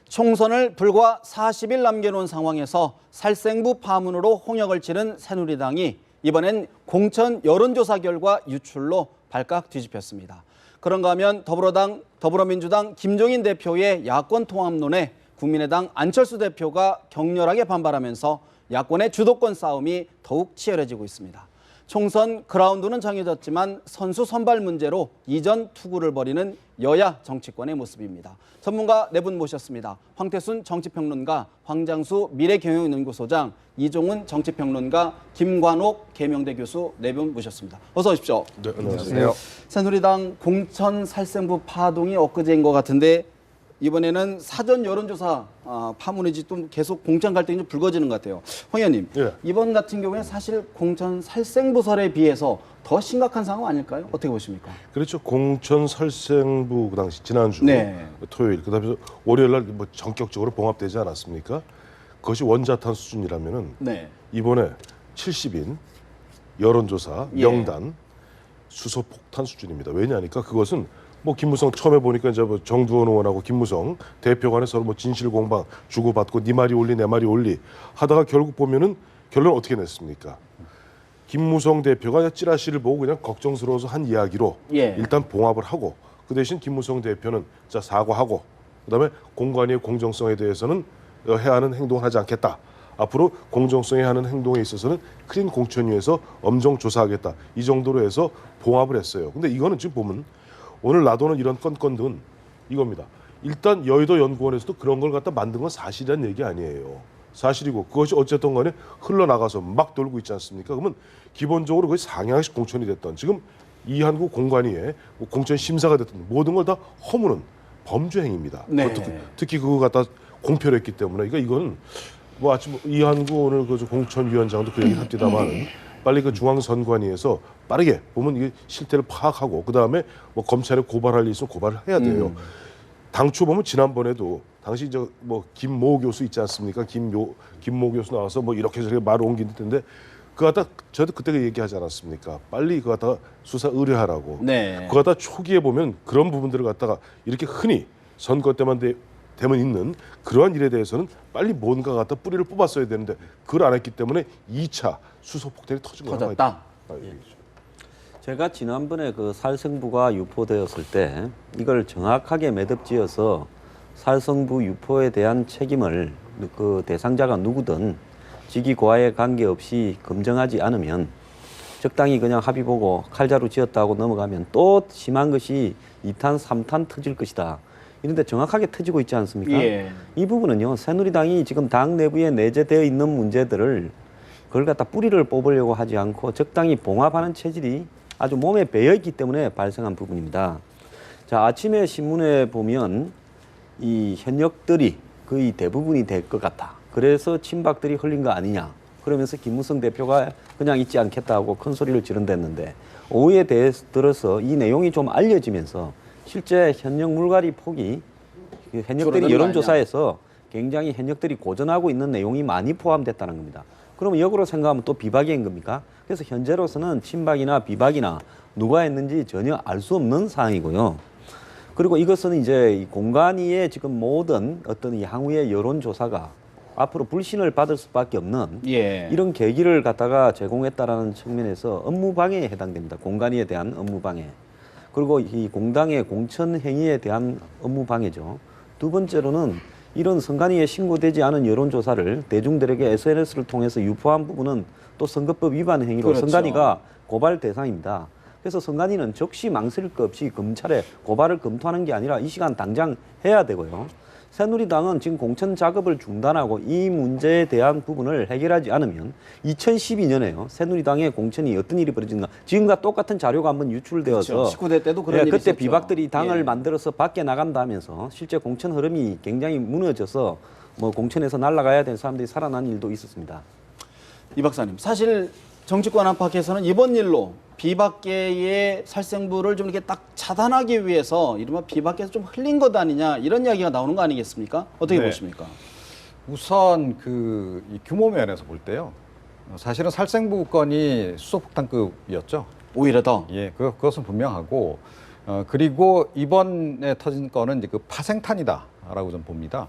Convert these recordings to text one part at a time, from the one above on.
총선을 불과 40일 남겨놓은 상황에서 살생부 파문으로 홍역을 치른 새누리당이 이번엔 공천 여론조사 결과 유출로 발칵 뒤집혔습니다. 그런가 하면 더불어민주당 김종인 대표의 야권 통합론에 국민의당 안철수 대표가 격렬하게 반발하면서 야권의 주도권 싸움이 더욱 치열해지고 있습니다. 총선 그라운드는 정해졌지만 선수 선발 문제로 이전 투구를 벌이는 여야 정치권의 모습입니다. 전문가 네 분 모셨습니다. 황태순 정치평론가, 황장수 미래경영연구소장, 이종훈 정치평론가, 김관옥 계명대 교수 네 분 모셨습니다. 어서 오십시오. 네, 안녕하세요. 새누리당 공천 살생부 파동이 엊그제인 것 같은데 이번에는 사전 여론조사 파문이지 또 계속 공천 갈등이 좀 불거지는 것 같아요. 황 의원님, 예. 이번 같은 경우에 사실 공천 살생부설에 비해서 더 심각한 상황 아닐까요? 어떻게 보십니까? 그렇죠. 공천 살생부 그 당시 지난주 네. 토요일 그다음에 월요일 날 뭐 전격적으로 봉합되지 않았습니까? 그것이 원자탄 수준이라면은 네. 이번에 70인 여론조사 예. 명단 수소폭탄 수준입니다. 왜냐하니까 그것은 뭐 김무성 처음에 보니까 이제 뭐 정두원 의원하고 김무성 대표 간에 서로 뭐 진실 공방 주고받고 네 말이 옳리 내 말이 옳리 하다가 결국 보면은 결론 어떻게 냈습니까? 김무성 대표가 찌라시를 보고 그냥 걱정스러워서 한 이야기로 예. 일단 봉합을 하고 그 대신 김무성 대표는 자 사과하고 그다음에 공관위의 공정성에 대해서는 해야 하는 행동을 하지 않겠다. 앞으로 공정성에 하는 행동에 있어서는 크린 공천위에서 엄정 조사하겠다. 이 정도로 해서 봉합을 했어요. 근데 이거는 지금 보면 오늘 놔두는 이런 건건들은 이겁니다. 일단 여의도 연구원에서도 그런 걸 갖다 만든 건 사실이라는 얘기 아니에요. 사실이고 그것이 어쨌든 간에 흘러나가서 막 돌고 있지 않습니까? 그러면 기본적으로 그것이 상향식 공천이 됐던 지금 이한구 공관위에 공천 심사가 됐던 모든 걸 다 허무는 범죄 행위입니다. 네. 특히 그거 갖다 공표를 했기 때문에 그러니까 이거는 뭐 아침 이한구 오늘 그 공천위원장도 그 얘기를 합디다만 빨리 그 중앙선관위에서 빠르게 보면 이게 실태를 파악하고 그 다음에 뭐 검찰에 고발할 일 있으면 고발을 해야 돼요. 당초 보면 지난번에도 당시 이제 뭐 김모 교수 있지 않습니까? 김모 교수 나와서 뭐 이렇게 저렇게 말을 옮긴 텐데 그거 갖다 저도 그때 얘기하지 않았습니까? 빨리 그거 갖다가 수사 의뢰하라고. 네. 그거 갖다 초기에 보면 그런 부분들을 갖다가 이렇게 흔히 선거 때만 되면 있는 그러한 일에 대해서는 빨리 뭔가 갖다 뿌리를 뽑았어야 되는데 그걸 안 했기 때문에 2차 수소폭탄이 터졌다. 제가 지난번에 그 살생부가 유포되었을 때 이걸 정확하게 매듭지어서 살생부 유포에 대한 책임을 그 대상자가 누구든 직위고하에 관계없이 검증하지 않으면 적당히 그냥 합의 보고 칼자루 지었다고 넘어가면 또 심한 것이 2탄, 3탄 터질 것이다. 이런데 정확하게 터지고 있지 않습니까? 예. 이 부분은요. 새누리당이 지금 당 내부에 내재되어 있는 문제들을 그걸 갖다 뿌리를 뽑으려고 하지 않고 적당히 봉합하는 체질이 아주 몸에 배어 있기 때문에 발생한 부분입니다. 자, 아침에 신문에 보면 이 현역들이 거의 대부분이 될 것 같다. 그래서 친박들이 흘린 거 아니냐. 그러면서 김무성 대표가 그냥 있지 않겠다고 큰 소리를 지른댔는데 오후에 들어서 이 내용이 좀 알려지면서 실제 현역 물갈이 폭이 현역들이 여론조사에서 굉장히 현역들이 고전하고 있는 내용이 많이 포함됐다는 겁니다. 그러면 역으로 생각하면 또 비박인 겁니까? 그래서 현재로서는 친박이나 비박이나 누가 했는지 전혀 알 수 없는 상황이고요. 그리고 이것은 이제 이 공관위의 지금 모든 어떤 이 향후의 여론조사가 앞으로 불신을 받을 수밖에 없는 예. 이런 계기를 갖다가 제공했다라는 측면에서 업무방해에 해당됩니다. 공관위에 대한 업무방해. 그리고 이 공당의 공천 행위에 대한 업무방해죠. 두 번째로는 이런 선관위에 신고되지 않은 여론조사를 대중들에게 SNS를 통해서 유포한 부분은 또 선거법 위반 행위로 그렇죠. 선관위가 고발 대상입니다. 그래서 선관위는 적시 망설일 것 없이 검찰에 고발을 검토하는 게 아니라 이 시간 당장 해야 되고요. 새누리당은 지금 공천 작업을 중단하고 이 문제에 대한 부분을 해결하지 않으면 2012년에요. 새누리당의 공천이 어떤 일이 벌어진가. 지금과 똑같은 자료가 한번 유출되어서 그렇죠. 19대 때도 그런 일이 그때 있었죠. 비박들이 당을 예. 만들어서 밖에 나간다 하면서 실제 공천 흐름이 굉장히 무너져서 뭐 공천에서 날아가야 되는 사람들이 살아난 일도 있었습니다. 이 박사님, 사실 정치권 안팎에서는 이번 일로 비박계의 살생부를 좀 이렇게 딱 차단하기 위해서 이른바 비박계에서 좀 흘린 것 아니냐 이런 이야기가 나오는 거 아니겠습니까? 어떻게 네. 보십니까? 우선 이 규모 면에서 볼 때요. 사실은 살생부 건이 수소폭탄급이었죠. 오히려 더. 예, 그것은 분명하고 그리고 이번에 터진 건은 이제 그 파생탄이다라고 좀 봅니다.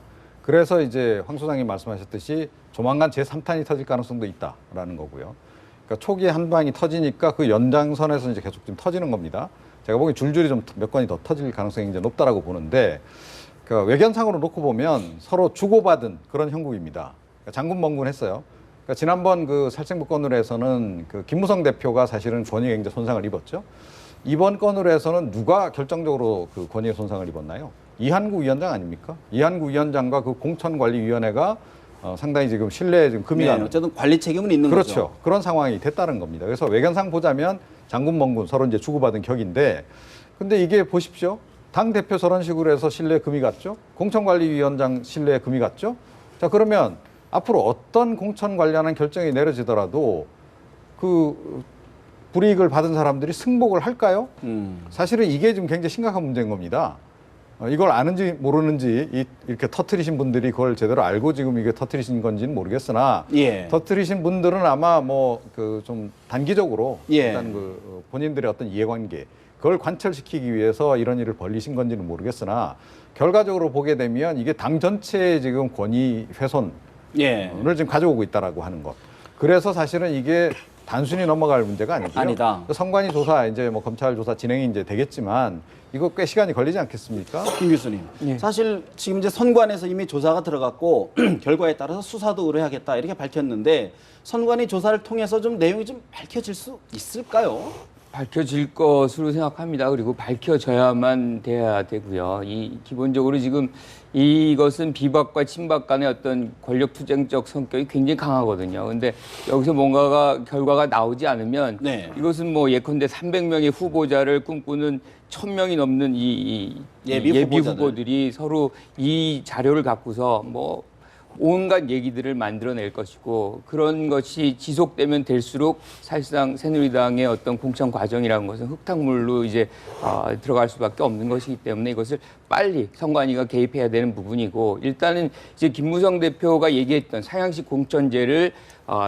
그래서 이제 황 소장님 말씀하셨듯이 조만간 제3탄이 터질 가능성도 있다라는 거고요. 그러니까 초기에 한 방이 터지니까 그 연장선에서 이제 계속 좀 터지는 겁니다. 제가 보기엔 줄줄이 좀 몇 건이 더 터질 가능성이 이제 높다라고 보는데, 그 외견상으로 놓고 보면 서로 주고받은 그런 형국입니다. 그러니까 장군멍군했어요. 그러니까 지난번 그 살생부 건으로 해서는 그 김무성 대표가 사실은 권익에 굉장히 손상을 입었죠. 이번 건으로 해서는 누가 결정적으로 그 권익에 손상을 입었나요? 이한구 위원장 아닙니까? 이한구 위원장과 그 공천관리위원회가 상당히 지금 신뢰에 지금 금이 가는. 어쨌든 관리 책임은 있는 그렇죠. 거죠. 그런 상황이 됐다는 겁니다. 그래서 외견상 보자면 장군멍군 서로 이제 주고받은 격인데, 근데 이게 보십시오. 당 대표 저런 식으로 해서 신뢰에 금이 갔죠. 공천관리위원장 신뢰에 금이 갔죠. 자, 그러면 앞으로 어떤 공천 관련한 결정이 내려지더라도 그 불이익을 받은 사람들이 승복을 할까요? 사실은 이게 지금 굉장히 심각한 문제인 겁니다. 이걸 아는지 모르는지 이렇게 터트리신 분들이 그걸 제대로 알고 지금 이게 터트리신 건지는 모르겠으나, 예. 터트리신 분들은 아마 뭐 그 좀 단기적으로 예. 일단 그 본인들의 어떤 이해관계 그걸 관철시키기 위해서 이런 일을 벌리신 건지는 모르겠으나, 결과적으로 보게 되면 이게 당 전체의 지금 권위 훼손을 예. 지금 가져오고 있다라고 하는 것. 그래서 사실은 이게 단순히 넘어갈 문제가 아니고요. 아니다. 선관위 조사 이제 뭐 검찰 조사 진행이 이제 되겠지만 이거 꽤 시간이 걸리지 않겠습니까? 김 교수님, 사실 지금 이제 선관에서 이미 조사가 들어갔고 결과에 따라서 수사도 의뢰하겠다 이렇게 밝혔는데, 선관위 조사를 통해서 좀 내용이 좀 밝혀질 수 있을까요? 밝혀질 것으로 생각합니다. 그리고 밝혀져야만 돼야 되고요. 기본적으로 지금 이것은 비박과 친박 간의 어떤 권력 투쟁적 성격이 굉장히 강하거든요. 근데 여기서 뭔가가 결과가 나오지 않으면 네. 이것은 뭐 예컨대 300명의 후보자를 꿈꾸는 1000명이 넘는 이 예비 후보자들. 후보들이 서로 이 자료를 갖고서 뭐 온갖 얘기들을 만들어낼 것이고, 그런 것이 지속되면 될수록 사실상 새누리당의 어떤 공천 과정이라는 것은 흙탕물로 이제 들어갈 수밖에 없는 것이기 때문에 이것을 빨리 선관위가 개입해야 되는 부분이고, 일단은 이제 김무성 대표가 얘기했던 상향식 공천제를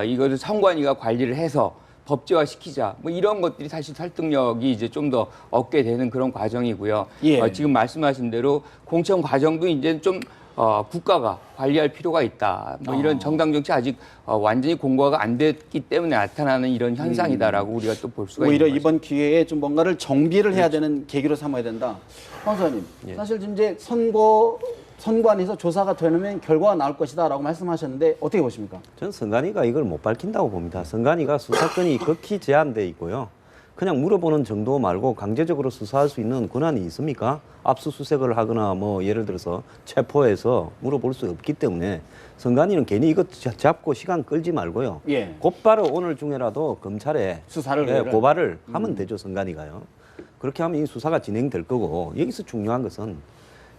이것을 선관위가 관리를 해서 법제화시키자, 뭐 이런 것들이 사실 설득력이 이제 좀 더 얻게 되는 그런 과정이고요. 예. 지금 말씀하신 대로 공천 과정도 이제 좀 국가가 관리할 필요가 있다. 뭐 이런 정당 정치 아직 완전히 공고화가 안 됐기 때문에 나타나는 이런 현상이다라고 우리가 또 볼 수가 오히려 있는 거죠. 이번 기회에 좀 뭔가를 정비를 해야 되는 계기로 삼아야 된다. 황 소장님, 사실 지금 이제 선관위에서 조사가 되면 결과가 나올 것이다라고 말씀하셨는데 어떻게 보십니까? 저는 선관위가 이걸 못 밝힌다고 봅니다. 선관위가 수사권이 극히 제한돼 있고요. 그냥 물어보는 정도 말고 강제적으로 수사할 수 있는 권한이 있습니까? 압수수색을 하거나 뭐 예를 들어서 체포해서 물어볼 수 없기 때문에 선관위는 괜히 이거 잡고 시간 끌지 말고요. 예. 곧바로 오늘 중에라도 검찰에 수사를 고발을 하면 되죠, 선관위가요. 그렇게 하면 이 수사가 진행될 거고, 여기서 중요한 것은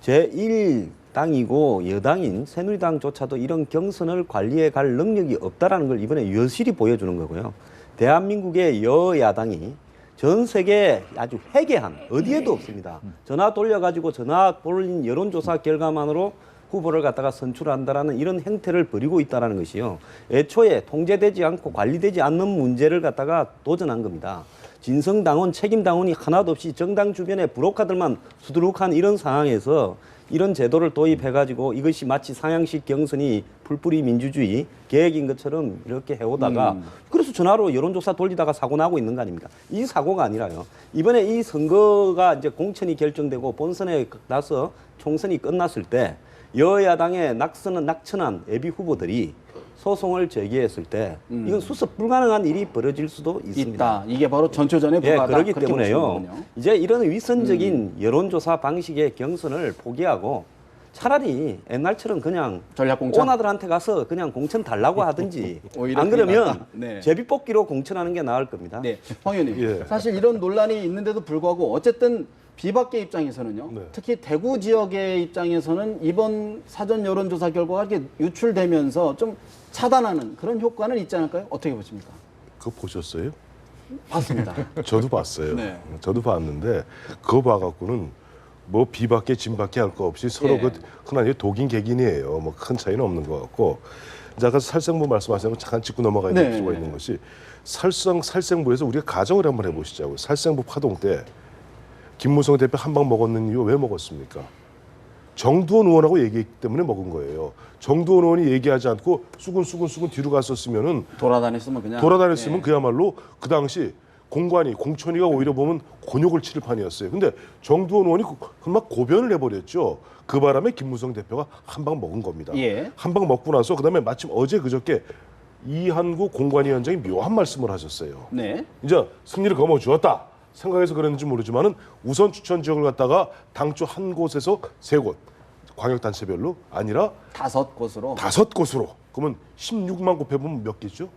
제1당이고 여당인 새누리당조차도 이런 경선을 관리해 갈 능력이 없다라는 걸 이번에 여실히 보여주는 거고요. 대한민국의 여야당이 전 세계 아주 해괴한, 어디에도 없습니다. 전화 돌려가지고 전화 돌린 여론조사 결과만으로 후보를 갖다가 선출한다라는 이런 행태를 벌이고 있다는 것이요. 애초에 통제되지 않고 관리되지 않는 문제를 갖다가 도전한 겁니다. 진성당원, 책임당원이 하나도 없이 정당 주변의 브로커들만 수두룩한 이런 상황에서 이런 제도를 도입해가지고 이것이 마치 상향식 경선이 풀뿌리 민주주의 계획인 것처럼 이렇게 해오다가 그래서 전화로 여론조사 돌리다가 사고 나고 있는 거 아닙니까? 이 사고가 아니라요. 이번에 이 선거가 이제 공천이 결정되고 본선에 나서 총선이 끝났을 때 여야당의 낙천한 예비 후보들이 소송을 제기했을 때 이건 수습 불가능한 일이 벌어질 수도 있습니다. 있다. 이게 바로 전초전에 예, 불과하다. 그렇기 그렇게 때문에요. 보시는 거군요. 이제 이런 위선적인 여론조사 방식의 경선을 포기하고 차라리 옛날처럼 그냥 전략공천? 오나들한테 가서 그냥 공천 달라고 하든지 오히려 안 그게 그러면 낫다. 네. 제비뽑기로 공천하는 게 나을 겁니다. 네, 황 의원님. 예. 사실 이런 논란이 있는데도 불구하고 어쨌든 비박계 입장에서는요. 네. 특히 대구 지역의 입장에서는 이번 사전 여론조사 결과가 이렇게 유출되면서 좀 차단하는 그런 효과는 있지 않을까요? 어떻게 보십니까? 그거 보셨어요? 봤습니다. 저도 봤어요. 네. 저도 봤는데 그거 봐갖고는 뭐 비밖에 진밖에 할 거 없이 서로 예. 그 흔한 독인 객인이에요. 뭐 큰 차이는 없는 것 같고. 이제 아까 살생부 말씀하신 거 잠깐 짚고 넘어가야 될 네. 필요가 있는 것이 살생부에서 우리가 가정을 한번 해보시자고요. 살생부 파동 때 김무성 대표 한 방 먹었는 이유 왜 먹었습니까? 정두원 의원하고 얘기했기 때문에 먹은 거예요. 정두원 의원이 얘기하지 않고 수근수근 뒤로 갔었으면은 돌아다녔으면 그냥 돌아다녔으면 예. 그야말로 그 당시 공천위가 오히려 보면 곤욕을 치를 판이었어요. 근데 정두원 의원이 막 고변을 해버렸죠. 그 바람에 김무성 대표가 한 방 먹은 겁니다. 예. 한 방 먹고 나서 그다음에 마침 어제 그저께 이한구 공관위원장이 묘한 말씀을 하셨어요. 네. 이제 승리를 거머쥐었다 생각해서 그랬는지 모르지만은 우선 추천 지역을 갖다가 당초 한 곳에서 세 곳 광역단체별로 아니라 5곳으로 5곳으로 그러면 16만 곱해보면 몇 개죠?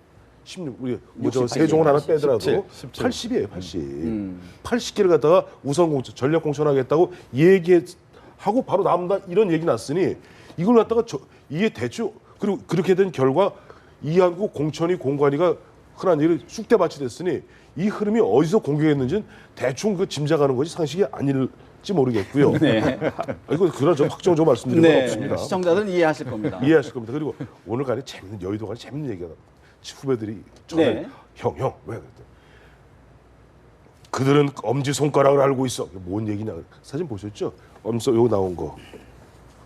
16 우리 뭐저 68 세종을 하나 17, 빼더라도 17. 80이에요 80. 80개를 갖다가 우선 공천 전략 공천하겠다고 얘기하고 바로 남다 이런 얘기 났으니 이걸 갖다가 이게 대충 그리고 그렇게 된 결과 이한구 공천위 공관위가 흔한 얘기를 쑥대밭이 됐으니 이 흐름이 어디서 공격했는지는 대충 그 짐작하는 것이 상식이 아닐지 모르겠고요. 네. 이거 그런 좀 확정적으로 말씀드릴 건 네. 없습니다. 시청자들은 이해하실 겁니다. 이해하실 겁니다. 그리고 오늘 간에 재밌는 여의도 간에 재밌는 얘기가 후배들이 전에 네. 형 왜 그랬대? 그들은 엄지 손가락을 알고 있어. 뭔 얘기냐? 사진 보셨죠? 엄서 요거 나온 거.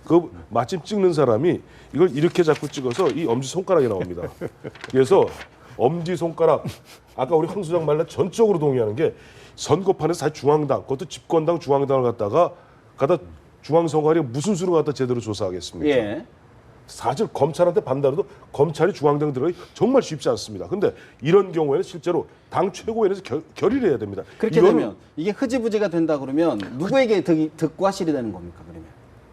그 마침 찍는 사람이 이걸 이렇게 자꾸 찍어서 이 엄지 손가락이 나옵니다. 그래서 엄지 손가락 아까 우리 황 수장 말로 전적으로 동의하는 게 선거판에서 다 중앙당 그것도 집권당 중앙당을 갖다 중앙선관위 무슨 수로 갖다 제대로 조사하겠습니까? 예. 사실 검찰한테 반대로도 검찰이 중앙당 들어가기 정말 쉽지 않습니다. 근데 이런 경우에는 실제로 당 최고위원회에서 결의를 해야 됩니다. 그렇게 이거는 되면 이게 흐지부지가 된다 그러면 누구에게 득과 실이 되는 겁니까 그러면?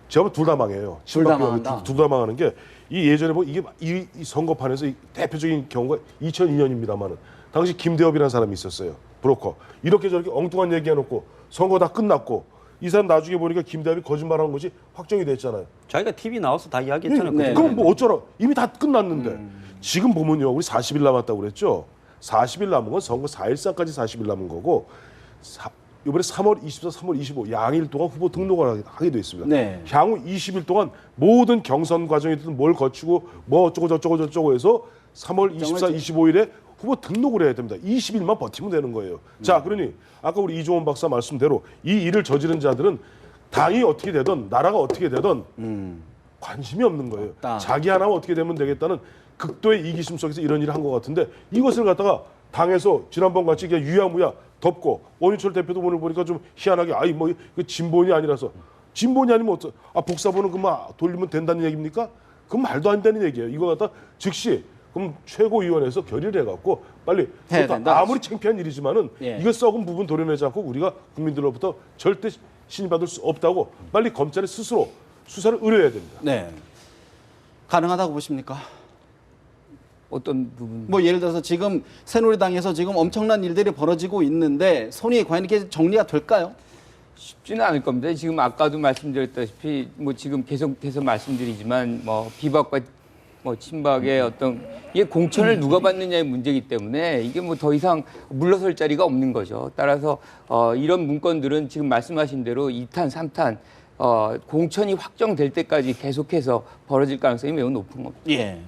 제가 둘 다 망해요. 둘다 망한다. 둘 다 망하는 게 이 예전에 뭐 이게 이 선거판에서 이 대표적인 경우가 2002년입니다만은 당시 김대엽이라는 사람이 있었어요. 브로커. 이렇게 저렇게 엉뚱한 얘기해놓고 선거 다 끝났고 이 사람 나중에 보니까 김대엽이 거짓말하는 것이 확정이 됐잖아요. 자기가 TV 나와서 다 이야기했잖아요. 네. 그때. 그럼 뭐 어쩌라. 이미 다 끝났는데 지금 보면요. 우리 40일 남았다고 그랬죠. 40일 남은 건 선거 4일상까지 40일 남은 거고 이번에 3월 24, 3월 25 양일 동안 후보 등록을 하게 돼 있습니다. 네. 향후 20일 동안 모든 경선 과정이든 뭘 거치고 뭐 어쩌고 저쩌고 해서 3월 24, 25일에 후보 등록을 해야 됩니다. 20일만 버티면 되는 거예요. 자, 그러니 아까 우리 이종원 박사 말씀대로 이 일을 저지른 자들은 당이 어떻게 되든 나라가 어떻게 되든 관심이 없는 거예요. 없다. 자기 하나만 어떻게 되면 되겠다는 극도의 이기심 속에서 이런 일을 한 것 같은데 이것을 갖다가 당에서 지난번 같이 그냥 유야무야 덮고 원유철 대표도 오늘 보니까 좀 희한하게 아이 뭐 그 진본이 아니라서 진본이 아니면 복사본은 그만 돌리면 된다는 얘기입니까? 그건 말도 안 되는 얘기예요. 이거 갖다 즉시 그럼 최고위원회에서 결의를 해갖고 빨리 해야 된다. 아무리 창피한 일이지만은 예. 이거 썩은 부분 도려내지 않고 우리가 국민들로부터 절대 신임받을 수 없다고 빨리 검찰이 스스로 수사를 의뢰해야 됩니다. 네. 가능하다고 보십니까? 어떤 부분? 뭐 예를 들어서 지금 새누리당에서 지금 엄청난 일들이 벌어지고 있는데 손이 과연 이렇게 정리가 될까요? 쉽지는 않을 겁니다. 지금 아까도 말씀드렸다시피 뭐 지금 계속해서 말씀드리지만 뭐 비박과 뭐 친박의 어떤 이게 공천을 누가 받느냐의 문제이기 때문에 이게 뭐 더 이상 물러설 자리가 없는 거죠. 따라서 이런 문건들은 지금 말씀하신 대로 2탄, 3탄 공천이 확정될 때까지 계속해서 벌어질 가능성이 매우 높은 겁니다. 예.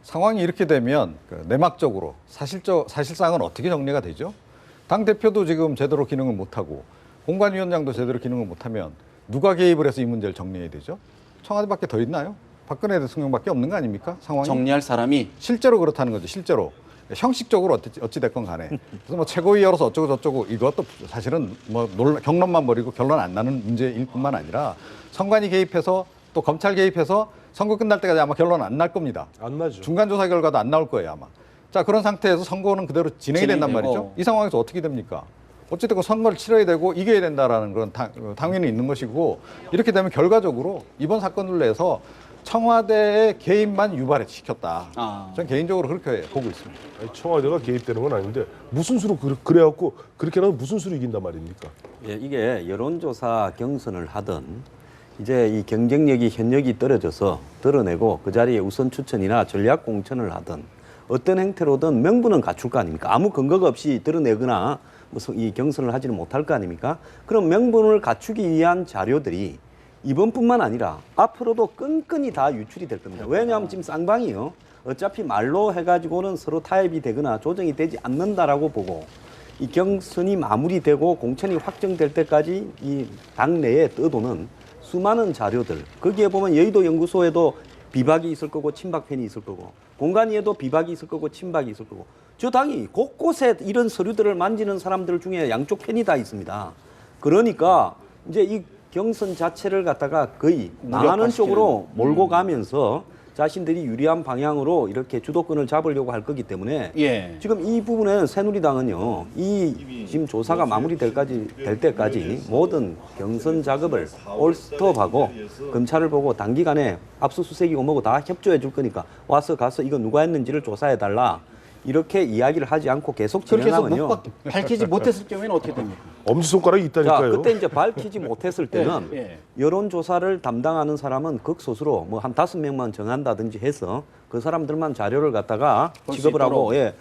상황이 이렇게 되면 그 내막적으로 사실상은 어떻게 정리가 되죠? 당 대표도 지금 제대로 기능을 못하고 공관위원장도 제대로 기능을 못하면 누가 개입을 해서 이 문제를 정리해야 되죠? 청와대밖에 더 있나요? 박근혜 대통령밖에 없는 거 아닙니까? 상황이 정리할 사람이 실제로 그렇다는 거죠. 실제로 형식적으로 어찌 됐건 간에 그래서 뭐 최고위원으로서 어쩌고 저쩌고 이것도 사실은 뭐 경론만 벌이고 결론 안 나는 문제일 뿐만 아니라 선관위 개입해서 또 검찰 개입해서 선거 끝날 때까지 아마 결론 안 날 겁니다. 안 나죠. 중간 조사 결과도 안 나올 거예요 아마. 자 그런 상태에서 선거는 그대로 진행이 된단 진행되고. 말이죠. 이 상황에서 어떻게 됩니까? 어쨌든 선거를 치러야 되고 이겨야 된다라는 그런 당연히 있는 것이고 이렇게 되면 결과적으로 이번 사건을 내서 청와대의 개입만 유발시켰다. 저는 개인적으로 그렇게 보고 있습니다. 아니, 청와대가 개입되는 건 아닌데 무슨 수로 그래갖고 그렇게 나면 무슨 수로 이긴단 말입니까? 예, 이게 여론조사 경선을 하든 이제 이 경쟁력이 현역이 떨어져서 드러내고 그 자리에 우선 추천이나 전략 공천을 하든 어떤 행태로든 명분은 갖출 거 아닙니까? 아무 근거가 없이 드러내거나 무슨 이 경선을 하지는 못할 거 아닙니까? 그럼 명분을 갖추기 위한 자료들이 이번뿐만 아니라 앞으로도 끈끈이 다 유출이 될 겁니다. 왜냐하면 지금 쌍방이요. 어차피 말로 해가지고는 서로 타협이 되거나 조정이 되지 않는다라고 보고 이 경선이 마무리되고 공천이 확정될 때까지 이 당내에 떠도는 수많은 자료들 거기에 보면 여의도 연구소에도 비박이 있을 거고 친박편이 있을 거고 공관위에도 비박이 있을 거고 친박이 있을 거고 저 당이 곳곳에 이런 서류들을 만지는 사람들 중에 양쪽 편이 다 있습니다. 그러니까 이제 이 경선 자체를 갖다가 거의 망하는 쪽으로 몰고 가면서 자신들이 유리한 방향으로 이렇게 주도권을 잡으려고 할 거기 때문에 예. 지금 이 부분에 새누리당은요, 이 지금 조사가 마무리될 때까지 모든 경선 작업을 올 스톱하고 검찰을 보고 단기간에 압수수색이고 뭐고 다 협조해 줄 거니까 와서 가서 이거 누가 했는지를 조사해 달라. 이렇게 이야기를 하지 않고 계속 그렇게 해서 진행하면요. 밝히지 못했을 경우에는 어떻게 됩니까? 엄지손가락이 자, 있다니까요. 그때 이제 밝히지 못했을 때는 예. 여론조사를 담당하는 사람은 극소수로 뭐 한 5명만 정한다든지 해서 그 사람들만 자료를 갖다가 볼수 지급을 하고 있도록. 예,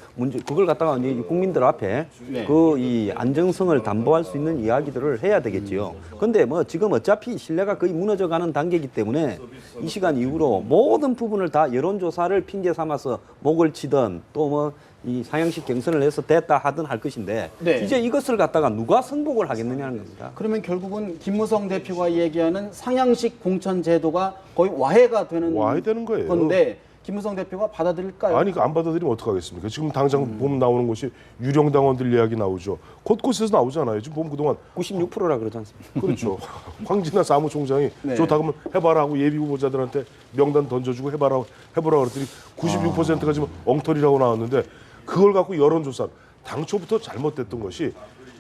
그걸 갖다가 이제 국민들 앞에 네. 그 이 안정성을 담보할 수 있는 이야기들을 해야 되겠지요. 근데 뭐 지금 어차피 신뢰가 거의 무너져 가는 단계이기 때문에 이 시간 이후로 모든 부분을 다 여론조사를 핑계 삼아서 목을 치든 또 뭐 이 상향식 경선을 해서 됐다 하든 할 것인데 네. 이제 이것을 갖다가 누가 승복을 하겠느냐는 겁니다. 그러면 결국은 김무성 대표가 얘기하는 상향식 공천 제도가 거의 와해가 되는 와해되는 거예요. 건데 김무성 대표가 받아들일까요? 아니, 안 받아들이면 어떡하겠습니까? 지금 당장 보면 나오는 것이 유령 당원들 이야기 나오죠. 곳곳에서 나오잖아요. 지금 보면 그동안 96%라 그러지 않습니까? 그렇죠. 황진아 사무총장이 네. 좋다 그러면 해봐라 하고 예비 후보자들한테 명단 던져주고 해보라 그랬더니 96%가 지금 엉터리라고 나왔는데 그걸 갖고 여론조사 당초부터 잘못됐던 것이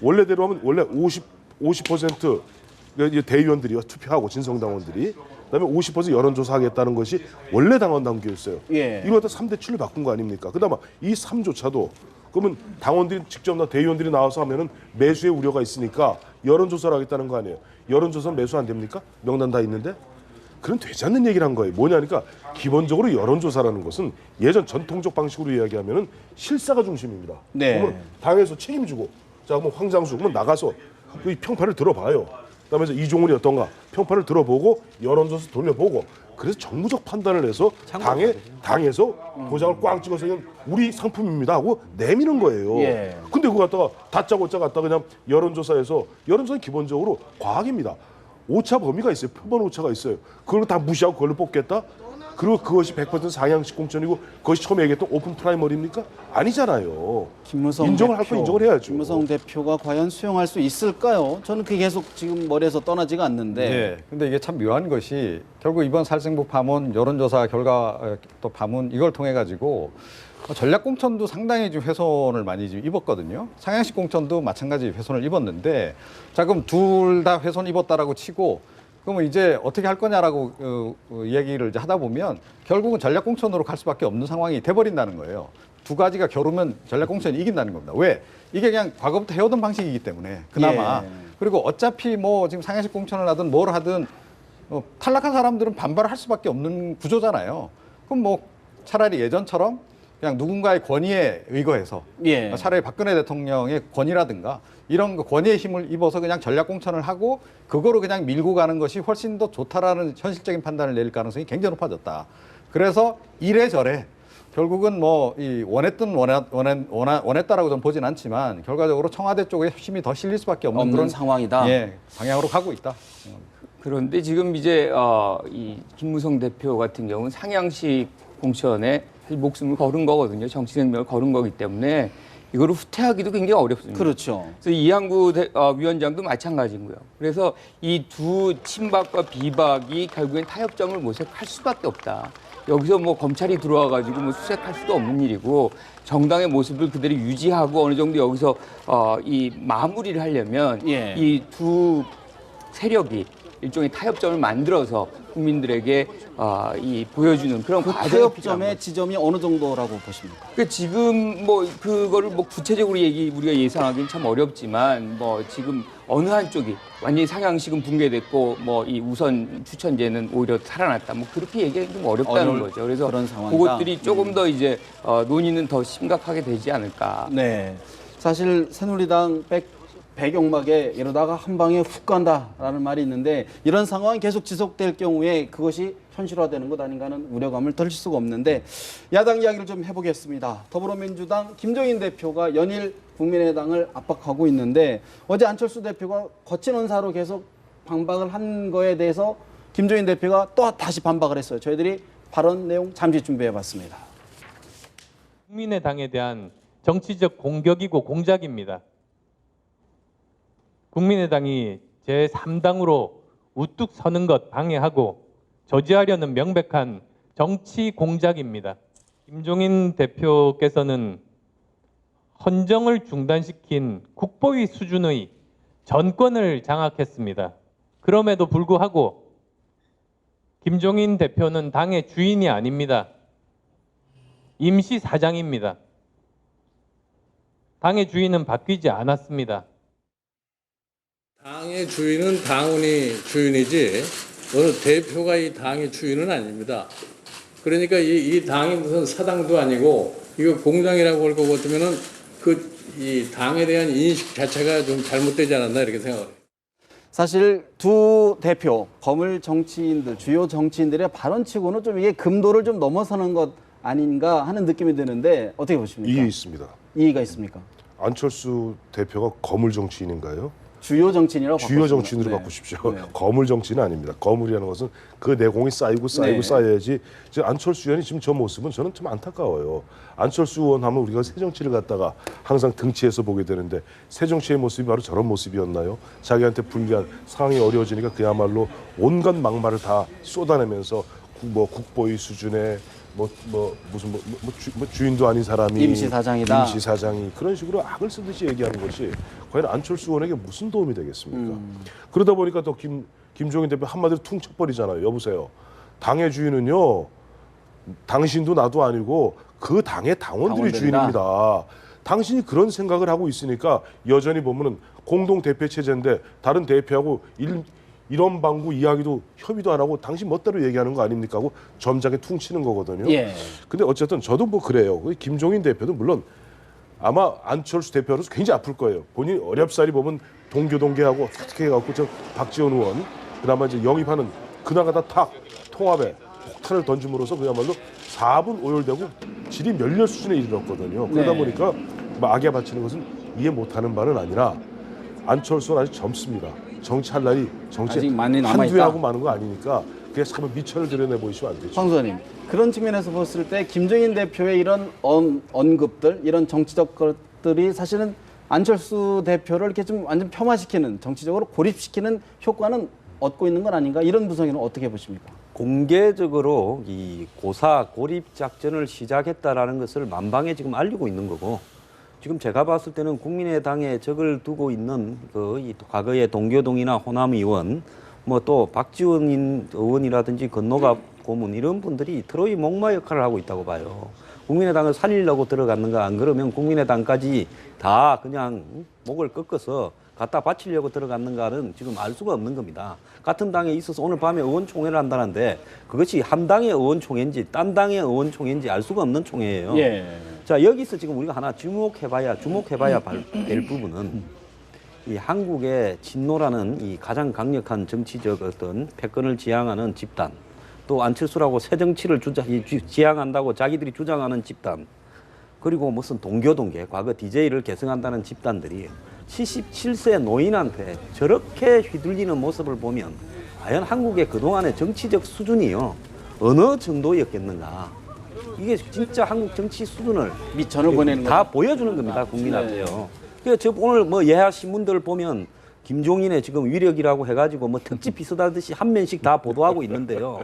원래대로 하면 원래 50% 대의원들이 투표하고 진성당원들이 그다음에 50% 여론조사하겠다는 것이 원래 당원 당규였어요. 예. 이걸 갖다 3대 7을 바꾼 거 아닙니까? 그다음에 이 3조차도 그러면 당원들이 직접 대의원들이 나와서 하면은 매수의 우려가 있으니까 여론조사를 하겠다는 거 아니에요. 여론조사는 매수 안 됩니까? 명단 다 있는데? 그런 되지 않는 얘기를 한 거예요. 뭐냐니까 기본적으로 여론조사라는 것은 예전 전통적 방식으로 이야기하면은 실사가 중심입니다. 네. 그러면 당에서 책임지고 자 그럼 황장수 그러면 나가서 이 평판을 들어봐요. 그다음에 이종훈이 어떤가 평판을 들어보고 여론조사 돌려보고 그래서 정무적 판단을 해서 당에서 도장을 꽝 찍어서 그냥 우리 상품입니다 하고 내미는 거예요. 예. 근데 그거 갖다가 다짜고짜 갖다 그냥 여론조사에서 여론조사는 기본적으로 과학입니다. 오차 범위가 있어요. 표본 오차가 있어요. 그걸 다 무시하고 그걸로 뽑겠다? 그리고 그것이 100% 상향식 공천이고 그것이 처음에 얘기했던 오픈 프라이머리입니까? 아니잖아요. 김무성 인정을 할 거 인정을 해야죠. 김무성 대표가 과연 수용할 수 있을까요? 저는 그게 계속 지금 머리에서 떠나지가 않는데. 네. 근데 이게 참 묘한 것이 결국 이번 살생부 파문, 여론조사 결과 또 파문 이걸 통해 가지고 전략 공천도 상당히 좀 훼손을 많이 지금 입었거든요. 상향식 공천도 마찬가지 훼손을 입었는데 자 그럼 둘 다 훼손 입었다라고 치고 그러면 이제 어떻게 할 거냐라고 이야기를 이제 하다 보면 결국은 전략 공천으로 갈 수밖에 없는 상황이 돼버린다는 거예요. 두 가지가 겨루면 전략 공천이 이긴다는 겁니다. 왜? 이게 그냥 과거부터 해오던 방식이기 때문에 그나마 예. 그리고 어차피 뭐 지금 상향식 공천을 하든 뭘 하든 탈락한 사람들은 반발을 할 수밖에 없는 구조잖아요. 그럼 뭐 차라리 예전처럼 그냥 누군가의 권위에 의거해서 예. 차라리 박근혜 대통령의 권위라든가 이런 거 권위의 힘을 입어서 그냥 전략 공천을 하고 그거로 그냥 밀고 가는 것이 훨씬 더 좋다라는 현실적인 판단을 내릴 가능성이 굉장히 높아졌다. 그래서 이래저래 결국은 뭐 이 원했다라고 좀 보진 않지만 결과적으로 청와대 쪽에 힘이 더 실릴 수밖에 없는 그런 상황이다. 예, 방향으로 가고 있다. 그런데 지금 이제 이 김무성 대표 같은 경우는 상향식 공천에 사실 목숨을 걸은 거거든요. 정치 생명을 걸은 거기 때문에 이거를 후퇴하기도 굉장히 어렵습니다. 그렇죠. 그래서 이한구 위원장도 마찬가지고요. 그래서 이 두 친박과 비박이 결국엔 타협점을 모색할 수밖에 없다. 여기서 뭐 검찰이 들어와 가지고 뭐 수색할 수도 없는 일이고 정당의 모습을 그대로 유지하고 어느 정도 여기서 이 마무리를 하려면 예. 이 두 세력이 일종의 타협점을 만들어서 국민들에게 이 보여주는 그런 그 과정이 필요한 타협점의 지점이 어느 정도라고 보십니까? 그 지금 뭐 그거를 뭐 구체적으로 우리가 예상하기는 참 어렵지만 뭐 지금 어느 한쪽이 완전히 상향식은 붕괴됐고 뭐 이 우선 추천제는 오히려 살아났다 뭐 그렇게 얘기하기 좀 어렵다는 거죠. 그래서 그런 상황이다. 그것들이 조금 더 이제 논의는 더 심각하게 되지 않을까. 네. 사실 새누리당 배경막에 이러다가 한 방에 훅 간다라는 말이 있는데 이런 상황이 계속 지속될 경우에 그것이 현실화되는 것 아닌가 하는 우려감을 덜 수가 없는데 야당 이야기를 좀 해보겠습니다. 더불어민주당 김종인 대표가 연일 국민의당을 압박하고 있는데 어제 안철수 대표가 거친 언사로 계속 반박을 한 거에 대해서 김종인 대표가 또 다시 반박을 했어요. 저희들이 발언 내용 잠시 준비해봤습니다. 국민의당에 대한 정치적 공격이고 공작입니다. 국민의당이 제3당으로 우뚝 서는 것 방해하고 저지하려는 명백한 정치 공작입니다. 김종인 대표께서는 헌정을 중단시킨 국보위 수준의 전권을 장악했습니다. 그럼에도 불구하고 김종인 대표는 당의 주인이 아닙니다. 임시 사장입니다. 당의 주인은 바뀌지 않았습니다. 당의 주인은 당원이 주인이지 어느 대표가 이 당의 주인은 아닙니다. 그러니까 이 당이 무슨 사당도 아니고 이거 공장이라고 할 것 같으면은 이 당에 대한 인식 자체가 좀 잘못되지 않았나 이렇게 생각을 해요. 사실 두 대표, 거물 정치인들, 주요 정치인들의 발언치고는 좀 이게 금도를 좀 넘어서는 것 아닌가 하는 느낌이 드는데 어떻게 보십니까? 이해 있습니다. 이의가 있습니까? 안철수 대표가 거물 정치인인가요? 주요 정치인이라고 주요 바꿨습니다. 정치인으로 네. 바꾸십시오. 네. 거물 정치는 아닙니다. 거물이라는 것은 그 내공이 쌓이고 네. 쌓여야지. 지금 안철수 의원이 지금 저 모습은 저는 좀 안타까워요. 안철수 의원 하면 우리가 새정치를 갖다가 항상 등치해서 보게 되는데 새정치의 모습이 바로 저런 모습이었나요? 자기한테 불리한 상황이 어려워지니까 그야말로 온갖 막말을 다 쏟아내면서 국보위 수준의 주인도 아닌 사람이 임시사장이다. 임시사장이 그런 식으로 악을 쓰듯이 얘기하는 것이 과연 안철수 의원에게 무슨 도움이 되겠습니까? 그러다 보니까 또 김종인 대표 한마디로 퉁 쳐버리잖아요. 여보세요. 당의 주인은요. 당신도 나도 아니고 그 당의 당원들이 당원들이다. 주인입니다. 당신이 그런 생각을 하고 있으니까 여전히 보면은 공동 대표 체제인데 다른 대표하고 이런 방구 이야기도 협의도 안 하고 당신 멋대로 얘기하는 거 아닙니까 하고 점잖게 퉁치는 거거든요. 예. 근데 어쨌든 저도 뭐 그래요. 김종인 대표도 물론 아마 안철수 대표로서 굉장히 아플 거예요. 본인이 어렵사리 보면 동교동계하고 어떻게 해갖고 저 박지원 의원 그나마 이제 영입하는 그나마다 탁 통합에 폭탄을 던짐으로써 그야말로 4분 오열되고 질이 멸렬 수준에 이르렀거든요. 그러다 네. 보니까 악에 바치는 것은 이해 못하는 바는 아니라 안철수는 아직 젊습니다. 정치할 날이 정치 아직 많이 남아있다. 한두 해 하고 마는 거 아니니까 그게 참 미천을 드러내 보이시면 안 되죠. 황 의원님, 그런 측면에서 봤을 때 김종인 대표의 이런 언급들, 이런 정치적 것들이 사실은 안철수 대표를 이렇게 좀 완전 폄하시키는, 정치적으로 고립시키는 효과는 얻고 있는 건 아닌가? 이런 분석에는 어떻게 보십니까? 공개적으로 이 고사 고립 작전을 시작했다라는 것을 만방에 지금 알리고 있는 거고, 지금 제가 봤을 때는 국민의당에 적을 두고 있는 이 과거의 동교동이나 호남 의원, 뭐 또 박지원 의원이라든지 건노갑 고문 이런 분들이 트로이 목마 역할을 하고 있다고 봐요. 국민의당을 살리려고 들어갔는가, 안 그러면 국민의당까지 다 그냥 목을 꺾어서 갖다 바치려고 들어갔는가는 지금 알 수가 없는 겁니다. 같은 당에 있어서 오늘 밤에 의원총회를 한다는데 그것이 한 당의 의원총회인지 딴 당의 의원총회인지 알 수가 없는 총회예요. 예. 자, 여기서 지금 우리가 하나 주목해봐야 될 부분은 이 한국의 진노라는 이 가장 강력한 정치적 어떤 패권을 지향하는 집단, 또 안철수라고 새 정치를 지향한다고 자기들이 주장하는 집단, 그리고 무슨 동교동계, 과거 DJ를 계승한다는 집단들이 77세 노인한테 저렇게 휘둘리는 모습을 보면 과연 한국의 그동안의 정치적 수준이요 어느 정도였겠는가. 이게 진짜 한국 정치 수준을 미천을 보내는 다 거. 보여주는 겁니다, 국민 앞에요. 그래서 저 오늘 뭐 예하 신문들 보면 김종인의 지금 위력이라고 해가지고 뭐 특집 비슷하듯이 한 면씩 다 보도하고 있는데요.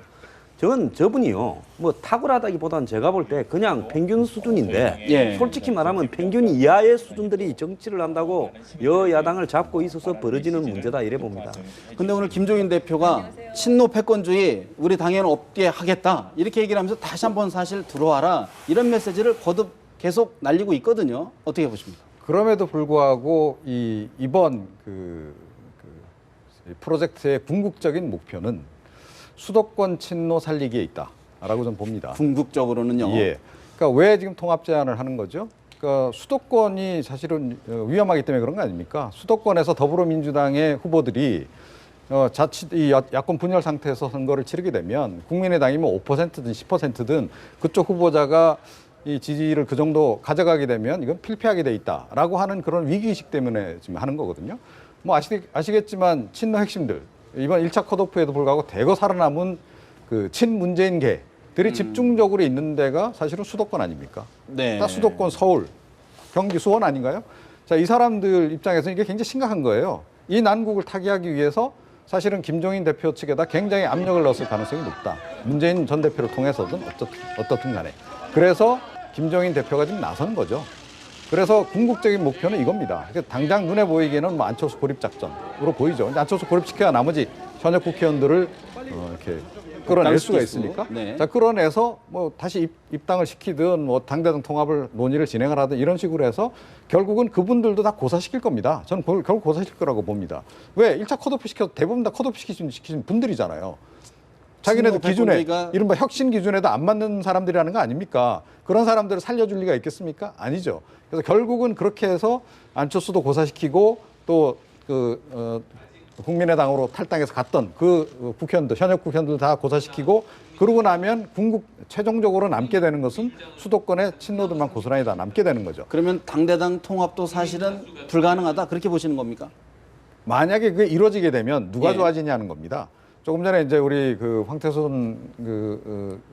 저분이요 뭐 탁월하다기보다는 제가 볼 때 그냥 평균 수준인데 예. 솔직히 말하면 평균 이하의 수준들이 정치를 한다고 여야당을 잡고 있어서 벌어지는 문제다 이래 봅니다. 근데 오늘 김종인 대표가 친노 패권주의 우리 당에는 없게 하겠다 이렇게 얘기를 하면서 다시 한번 사실 들어와라 이런 메시지를 거듭 계속 날리고 있거든요. 어떻게 보십니까? 그럼에도 불구하고 이번 이 프로젝트의 궁극적인 목표는 수도권 친노 살리기에 있다라고 좀 봅니다. 궁극적으로는요. 예. 그러니까 왜 지금 통합 제안을 하는 거죠? 그러니까 수도권이 사실은 위험하기 때문에 그런 거 아닙니까? 수도권에서 더불어민주당의 후보들이 자칫 이 야권 분열 상태에서 선거를 치르게 되면 국민의당이 뭐 5%든 10%든 그쪽 후보자가 이 지지를 그 정도 가져가게 되면 이건 필패하게 돼 있다라고 하는 그런 위기의식 때문에 지금 하는 거거든요. 뭐 아시겠지만 친노 핵심들 이번 1차 컷오프에도 불구하고 대거 살아남은 그 친문재인계들이 집중적으로 있는 데가 사실은 수도권 아닙니까? 네. 딱 수도권 서울, 경기, 수원 아닌가요? 자, 이 사람들 입장에서 이게 굉장히 심각한 거예요. 이 난국을 타개하기 위해서 사실은 김종인 대표 측에다 굉장히 압력을 넣었을 가능성이 높다. 문재인 전 대표를 통해서든 어떻든 간에. 그래서 김종인 대표가 지금 나선 거죠. 그래서 궁극적인 목표는 이겁니다. 당장 눈에 보이기에는 뭐 안철수 고립 작전으로 보이죠. 안철수 고립시켜야 나머지 현역 국회의원들을 이렇게 끌어낼 수가 있으니까. 네. 자, 끌어내서 뭐 다시 입당을 시키든 뭐 당대당 통합을 논의를 진행을 하든 이런 식으로 해서 결국은 그분들도 다 고사시킬 겁니다. 저는 결국 고사시킬 거라고 봅니다. 왜? 1차 컷오프 시켜서 대부분 다 컷오프 시키신 분들이잖아요. 자기네들 기준에 이른바 혁신 기준에도 안 맞는 사람들이라는 거 아닙니까? 그런 사람들을 살려줄 리가 있겠습니까? 아니죠. 그래서 결국은 그렇게 해서 안철수도 고사시키고 또 국민의당으로 탈당해서 갔던 그 국회의원들, 현역 국회의원들 다 고사시키고 그러고 나면 최종적으로 남게 되는 것은 수도권의 친노들만 고스란히 다 남게 되는 거죠. 그러면 당대당 통합도 사실은 불가능하다 그렇게 보시는 겁니까? 만약에 그게 이루어지게 되면 누가 예. 좋아지냐는 겁니다. 조금 전에 이제 우리 그 황태순